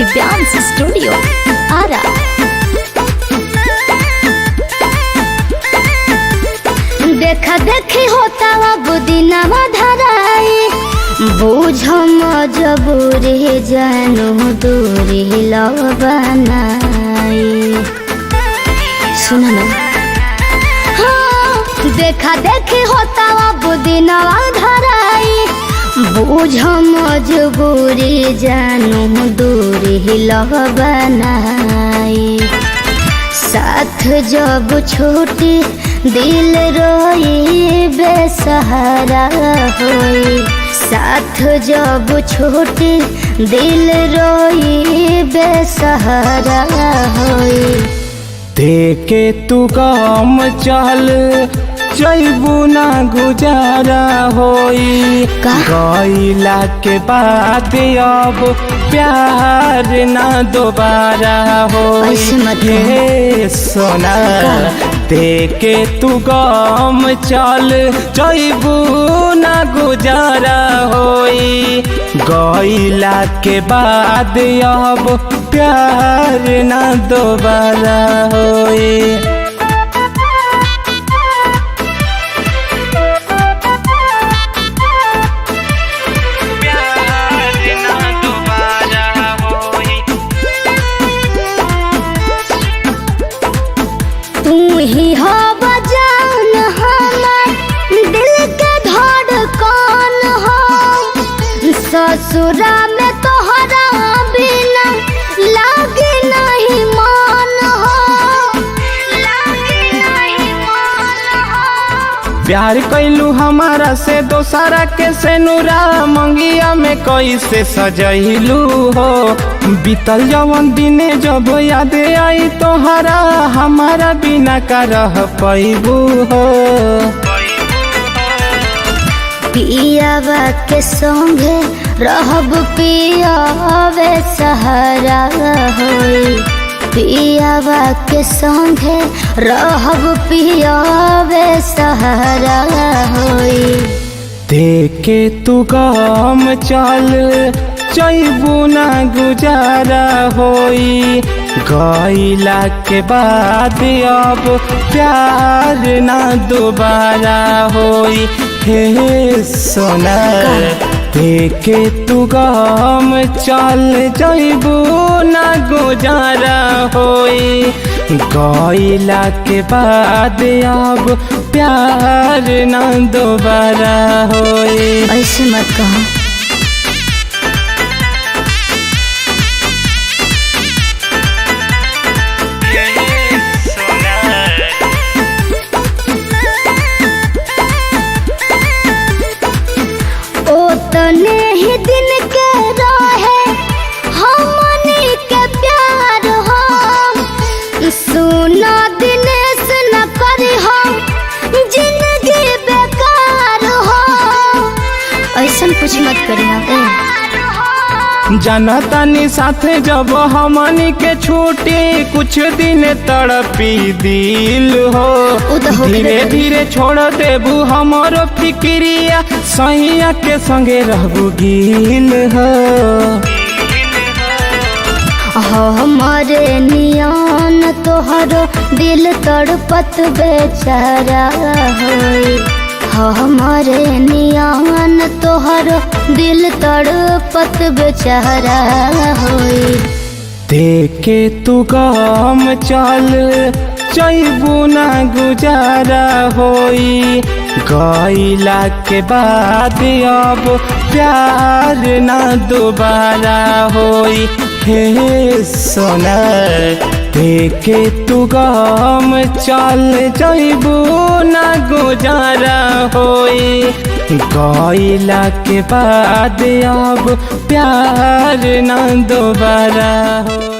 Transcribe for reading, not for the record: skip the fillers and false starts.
Divyansh studio Ara. देखा देखी होता अब दिनवा धराई, बुझ मजबूरी जानू दूरी लव बनाई। सुना ना, हाँ देखा देखी होता अब दिनवा धराई, बुझ मजबूरी जानू दूरी लव बनाई। साथ जब छूटी दिल रोई बेसहारा होई, साथ जब छूटी दिल रोई बेसहारा होई। देखे तू काम चल जैबू ना गुजारा होई, गईला के बाद अब प्यार ना दोबारा होई। ये सोना देखे तू काम चल जैबू ना गुजारा होई, गईला के बाद अब प्यार ना दोबारा होई। तू ही हो बजान हमार दिल के धड़कन हो, ससुरा में तोहरा बिना लागे नहीं मन हो, लागे नहीं मन हो। प्यार कैलू हमारा से दोसरा के सेनुरा मंगिया में कैसे सजैलू हो। बीतल जवन दिने जब याद आई तोहरा, हमारा बिना का रह पैबू हो। पियावा के संगे रहब पियावे सहारा होई, पियावा के संगे रहब पियावे सहारा होई। देखे तू काम चल जैबू ना गुजारा होई, गईला के बाद अब प्यार ना दोबारा होई। हे सोना देखे तू काम चल जैबू ना गुजारा होई, गईला के बाद अब प्यार ना दोबारा होई। ऐसे मत कहो। तने ही दिन के रहे हमनी के प्यार हो, सुना दिनेश न करी हो जिंदगी बेकार हो। ऐसा कुछ मत करी हो। जनतानी साथे जब हमनी के छूटी, कुछ दिन तड़पी दिल हो। धीरे धीरे छोड़ देबू हमारो फिक्रिया, सैया के संगे रहबू गिल हो। हमारे नियान तोहरो दिल तड़पत बेचारा होई, हमारे नियान तोहरो दिल तड़पत बेचारा होई। देखे तू काम चल जैबू ना गुजारा होई, गईला के बाद अब प्यार ना दोबारा होई। हे सोना देखे तू काम चल जैबू ना गुजारा होई, गईला के बाद अब प्यार ना दोबारा हो।